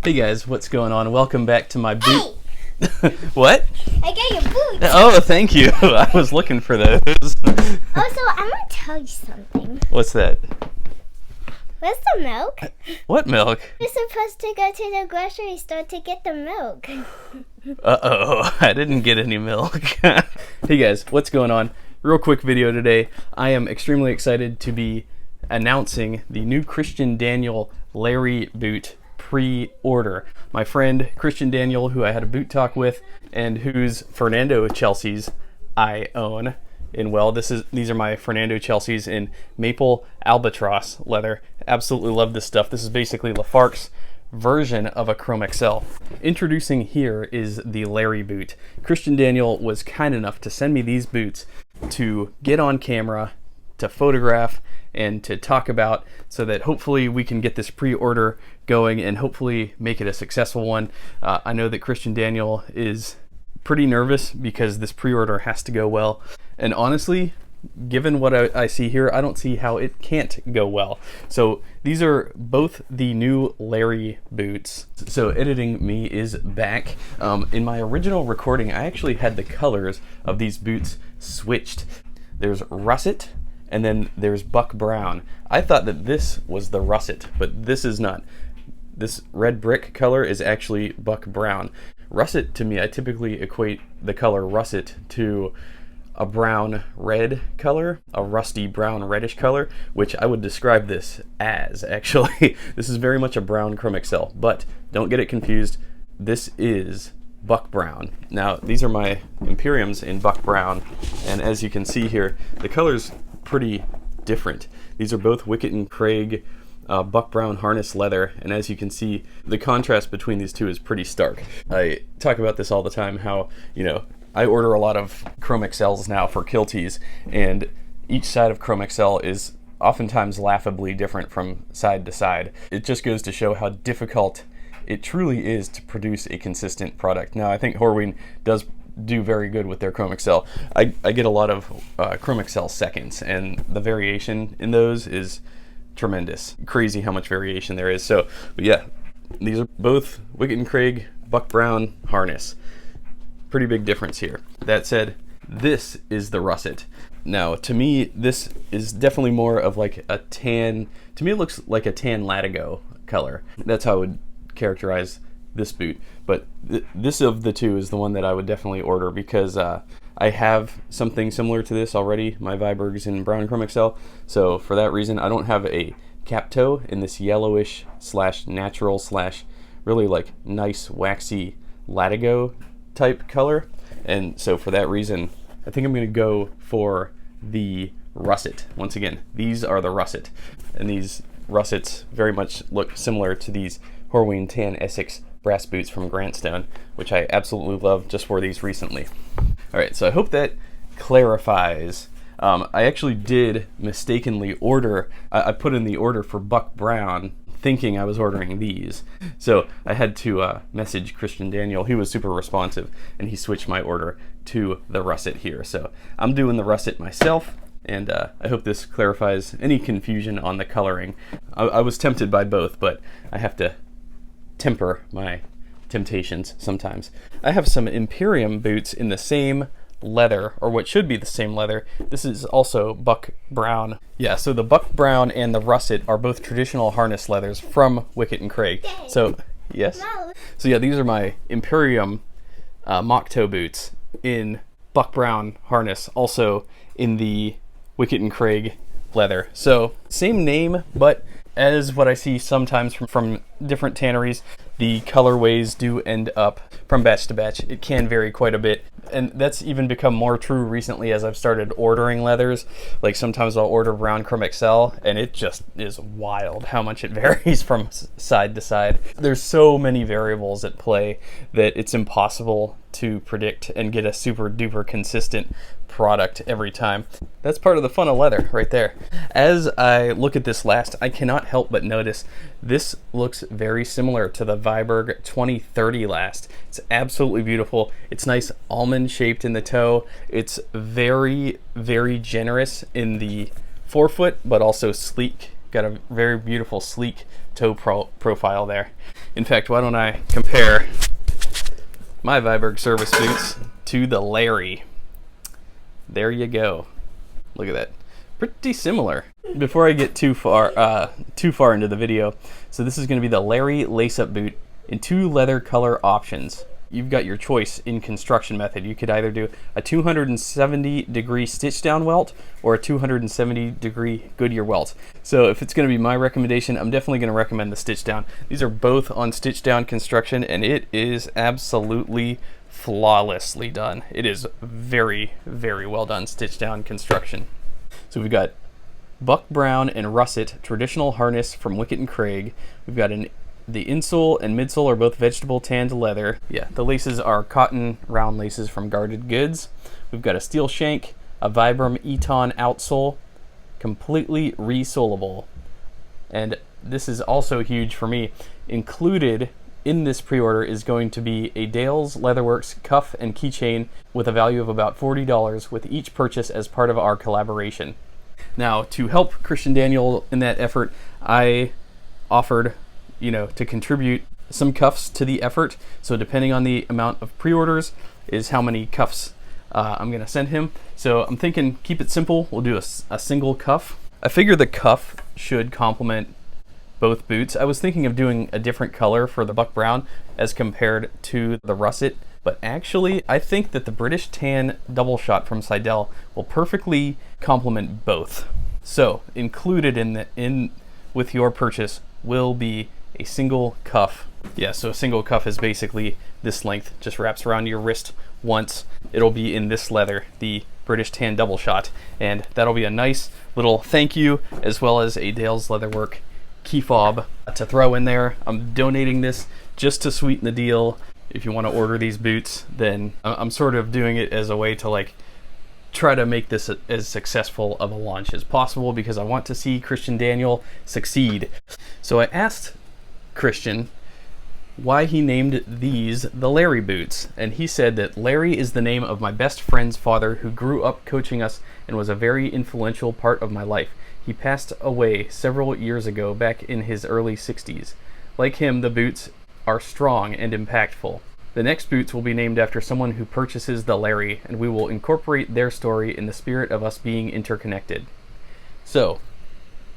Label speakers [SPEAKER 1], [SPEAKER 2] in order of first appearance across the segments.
[SPEAKER 1] Hey guys, what's going on? Welcome back to my boot.
[SPEAKER 2] Hey!
[SPEAKER 1] What?
[SPEAKER 2] I got your boots.
[SPEAKER 1] Oh, thank you. I was looking for those.
[SPEAKER 2] Also, I'm gonna tell you something.
[SPEAKER 1] What's that?
[SPEAKER 2] Where's the milk?
[SPEAKER 1] What milk?
[SPEAKER 2] You're supposed to go to the grocery store to get the milk.
[SPEAKER 1] Uh-oh, I didn't get any milk. Hey guys, what's going on? Real quick video today. I am extremely excited to be announcing the new Christian Daniel Larry boot pre-order. My friend Christian Daniel, who I had a boot talk with, and whose Fernando Chelseas I own. And well, these are my Fernando Chelseas in maple albatross leather. Absolutely love this stuff. This is basically Lafargue's version of a Chrome XL. Introducing here is the Larry boot. Christian Daniel was kind enough to send me these boots to get on camera, to photograph, and to talk about, so that hopefully we can get this pre-order going and hopefully make it a successful one. I know that Christian Daniel is pretty nervous because this pre-order has to go well, and honestly, given what I see here, I don't see how it can't go well. So these are both the new Larry boots. So editing me is back. In my original recording, I actually had the colors of these boots switched. There's russet, and then there's buck brown. I thought that this was the russet, but this is not. This red brick color is actually buck brown. Russet, to me, I typically equate the color russet to a brown red color, a rusty brown reddish color, which I would describe this as, actually. This is very much a brown Chrome XL, but don't get it confused. This is buck brown. Now, these are my Imperiums in buck brown, and as you can see here, the color's pretty different. These are both Wicket and Craig buck brown harness leather, and as you can see, the contrast between these two is pretty stark. I talk about this all the time, how, you know, I order a lot of Chrome XLs now for kilties, and each side of Chrome XL is oftentimes laughably different from side to side. It just goes to show how difficult it truly is to produce a consistent product. Now, I think Horween does do very good with their Chrome XL. I get a lot of Chrome XL seconds, and the variation in those is tremendous. Crazy how much variation there is. So, but yeah, these are both Wicket and Craig buck brown harness. Pretty big difference here. That said, this is the russet. Now, to me, this is definitely more of like a tan. To me, it looks like a tan Latigo color. That's how I would characterize this boot. But this of the two is the one that I would definitely order, because I have something similar to this already. My Viberg's in brown Chrome XL. So for that reason, I don't have a cap toe in this yellowish slash natural slash really like nice waxy Latigo type color. And so for that reason, I think I'm going to go for the russet. Once again, these are the russet. And these russets very much look similar to these Horween Tan Essex brass boots from Grantstone, which I absolutely love. Just wore these recently. All right, so I hope that clarifies. I actually did mistakenly order, I put in the order for buck brown thinking I was ordering these. So I had to message Christian Daniel. He was super responsive, and he switched my order to the russet here. So I'm doing the russet myself, and I hope this clarifies any confusion on the coloring. I was tempted by both, but I have to temper my temptations sometimes. I have some Imperium boots in the same leather, or what should be the same leather. This is also buck brown. Yeah, so the buck brown and the russet are both traditional harness leathers from Wicket and Craig. So yes, so yeah, these are my Imperium mock toe boots in buck brown harness, also in the Wicket and Craig leather. So same name, but as what I see sometimes from different tanneries, the colorways do end up from batch to batch. It can vary quite a bit, and that's even become more true recently as I've started ordering leathers. Like sometimes I'll order brown Chrome XL, and it just is wild how much it varies from side to side. There's so many variables at play that it's impossible to predict and get a super duper consistent product every time. That's part of the fun of leather right there. As I look at this last, I cannot help but notice this looks very similar to the Viberg 2030 last. It's absolutely beautiful. It's nice almond shaped in the toe. It's very, very generous in the forefoot, but also sleek Got a very beautiful sleek toe profile there. In fact, why don't I compare my Viberg service boots to the Larry. There you go. Look at that. Pretty similar. Before I get too far into the video, so this is going to be the Larry lace-up boot in 2 leather color options. You've got your choice in construction method. You could either do a 270-degree stitch down welt or a 270-degree Goodyear welt. So if it's going to be my recommendation, I'm definitely going to recommend the stitch down. These are both on stitch down construction, and it is absolutely flawlessly done. It is very, very well done stitch down construction. So we've got Buck Brown and Russet traditional harness from Wickett & Craig. We've got the insole and midsole are both vegetable tanned leather. Yeah, the laces are cotton round laces from Guarded Goods. We've got a steel shank, a Vibram Eton outsole, completely resolable. And this is also huge for me. Included in this pre-order is going to be a Dale's Leatherworks cuff and keychain with a value of about $40 with each purchase as part of our collaboration. Now, to help Christian Daniel in that effort, I offered, to contribute some cuffs to the effort. So depending on the amount of pre-orders is how many cuffs I'm going to send him. So I'm thinking keep it simple. We'll do a single cuff. I figure the cuff should complement both boots. I was thinking of doing a different color for the Buck Brown as compared to the Russet, but actually I think that the British Tan double shot from Seidel will perfectly complement both. So included with your purchase will be a single cuff. Yeah, so a single cuff is basically this length, just wraps around your wrist once. It'll be in this leather, the British Tan double shot, and that'll be a nice little thank you, as well as a Dale's Leatherwork key fob to throw in there. I'm donating this just to sweeten the deal. If you want to order these boots, then I'm sort of doing it as a way to try to make this as successful of a launch as possible, because I want to see Christian Daniel succeed. So I asked Christian why he named these the Larry boots, and he said that Larry is the name of my best friend's father, who grew up coaching us and was a very influential part of my life. He passed away several years ago, back in his early 60s. Like him, the boots are strong and impactful. The next boots will be named after someone who purchases the Larry, and we will incorporate their story in the spirit of us being interconnected. So,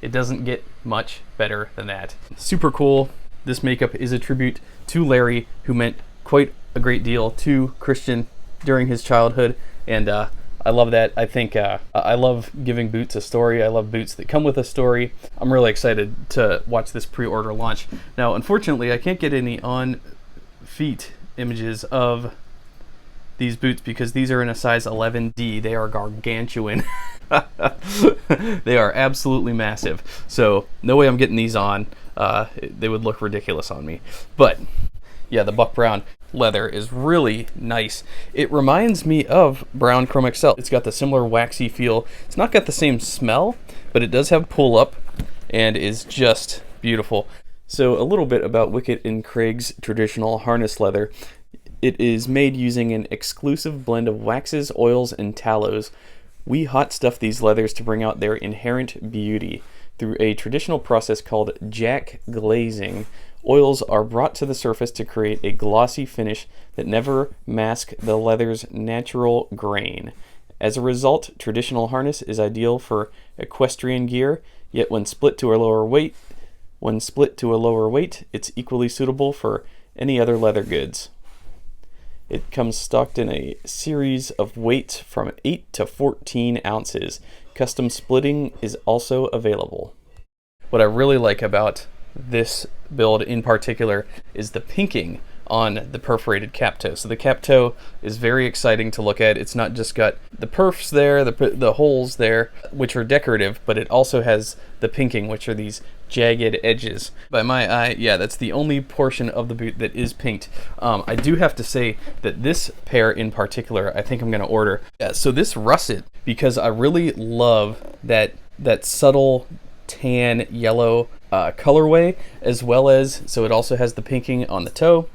[SPEAKER 1] it doesn't get much better than that. Super cool. This makeup is a tribute to Larry, who meant quite a great deal to Christian during his childhood, and I love that. I think I love giving boots a story. I love boots that come with a story. I'm really excited to watch this pre-order launch. Now, unfortunately, I can't get any on-feet images of these boots because these are in a size 11D. They are gargantuan. They are absolutely massive. So no way I'm getting these on. They would look ridiculous on me. But yeah, the Buck Brown leather is really nice. It reminds me of Brown Chrome XL. It's got the similar waxy feel. It's not got the same smell, but it does have pull up and is just beautiful. So a little bit about Wickett & Craig's traditional harness leather. It is made using an exclusive blend of waxes, oils, and tallows. We hot stuff these leathers to bring out their inherent beauty. Through a traditional process called jack glazing, oils are brought to the surface to create a glossy finish that never masks the leather's natural grain. As a result, traditional harness is ideal for equestrian gear, yet when split to a lower weight, it's equally suitable for any other leather goods. It comes stocked in a series of weights from 8 to 14 ounces. Custom splitting is also available. What I really like about this build in particular is the pinking on the perforated cap toe. So the cap toe is very exciting to look at. It's not just got the perfs there, the holes there, which are decorative, but it also has the pinking, which are these jagged edges. By my eye, yeah, that's the only portion of the boot that is pinked. I do have to say that this pair in particular, I think I'm going to order. Yeah, so this russet, because I really love that subtle tan yellow colorway, as well as, so it also has the pinking on the toe.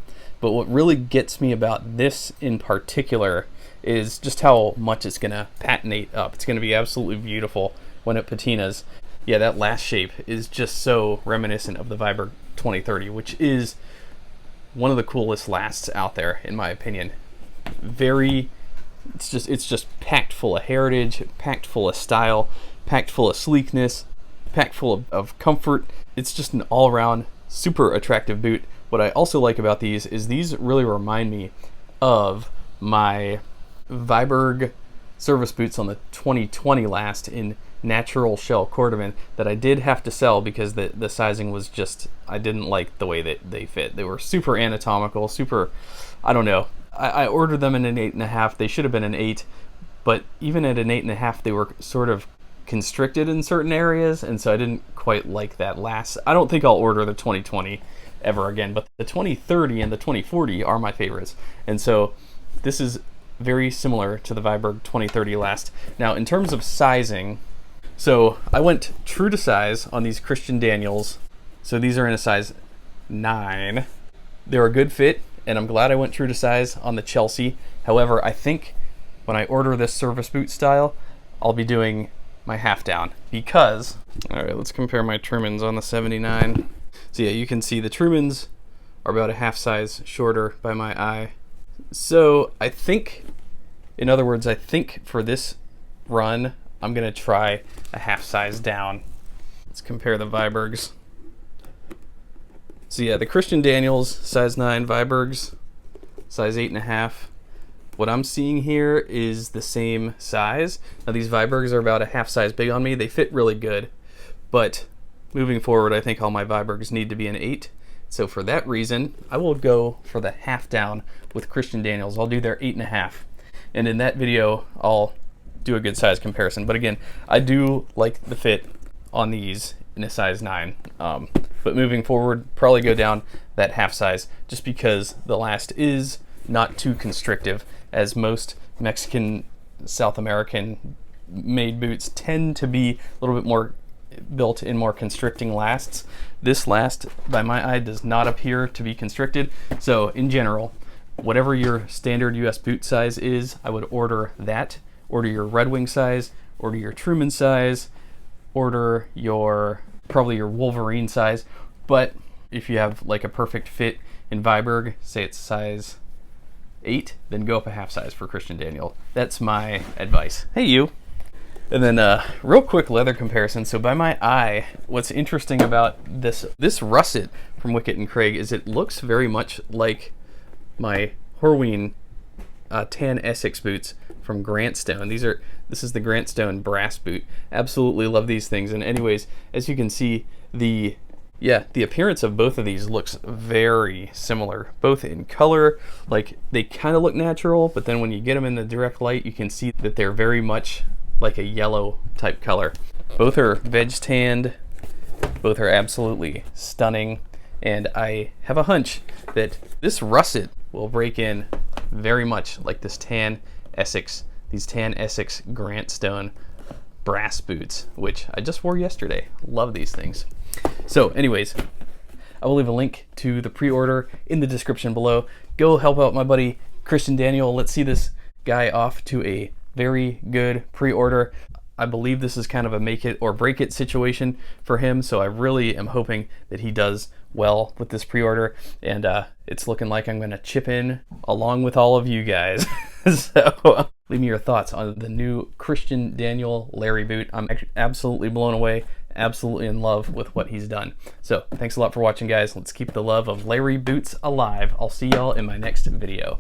[SPEAKER 1] But what really gets me about this in particular is just how much it's going to patinate up. It's going to be absolutely beautiful when it patinas. yeah, that last shape is just so reminiscent of the Viberg 2030, which is one of the coolest lasts out there, in my opinion. It's just packed full of heritage, packed full of style, packed full of sleekness, packed full of comfort. It's just an all-around super attractive boot. What I also like about these is these really remind me of my Viberg service boots on the 2020 last in natural shell cordovan that I did have to sell because the sizing was just, I didn't like the way that they fit. They were super anatomical, super, I don't know. I ordered them in an 8.5. They should have been an 8, but even at an 8.5, they were sort of constricted in certain areas, and so I didn't quite like that last. I don't think I'll order the 2020 ever again, but the 2030 and the 2040 are my favorites, and so this is very similar to the Viberg 2030 last. Now, in terms of sizing, so I went true to size on these Christian Daniels. So these are in a size 9. They're a good fit, and I'm glad I went true to size on the Chelsea. However, I think when I order this service boot style, I'll be doing my half down because, all right, let's compare my Truemans on the 79. So yeah, you can see the Truemans are about a half size shorter by my eye. So I think, in other words, I think for this run, I'm gonna try a half size down. Let's compare the Vibergs. So yeah, the Christian Daniels, size 9, Vibergs, size 8.5. What I'm seeing here is the same size. Now these Vibergs are about a half size big on me. They fit really good, but moving forward, I think all my Vibergs need to be an 8. So for that reason, I will go for the half down with Christian Daniels. I'll do their 8.5. And in that video, I'll do a good size comparison. But again, I do like the fit on these in a size 9. But moving forward, probably go down that half size just because the last is not too constrictive, as most Mexican, South American made boots tend to be a little bit more built in more constricting lasts. This last, by my eye, does not appear to be constricted. So in general, whatever your standard US boot size is, I would order that. Order your Red Wing size, order your Truman size, order your probably your Wolverine size. But if you have like a perfect fit in Viberg, say it's size 8, then go up a half size for Christian Daniel. That's my advice. Hey you. And then real quick leather comparison. So by my eye, what's interesting about this russet from Wicket and Craig is it looks very much like my Horween tan Essex boots from Grantstone. This is the Grantstone brass boot. Absolutely love these things. And anyways, as you can see, the appearance of both of these looks very similar, both in color. Like they kind of look natural, but then when you get them in the direct light, you can see that they're very much like a yellow type color. Both are veg tanned, both are absolutely stunning, and I have a hunch that this russet will break in very much like this tan Essex, these tan Essex Grantstone brass boots, which I just wore yesterday. Love these things. So anyways, I will leave a link to the pre-order in the description below. Go help out my buddy Christian Daniel. Let's see this guy off to a very good pre-order. I believe this is kind of a make it or break it situation for him, so I really am hoping that he does well with this pre-order, and it's looking like I'm going to chip in along with all of you guys. So leave me your thoughts on the new Christian Daniel Larry boot. I'm absolutely blown away, absolutely in love with what he's done. So thanks a lot for watching, guys. Let's keep the love of Larry boots alive. I'll see y'all in my next video.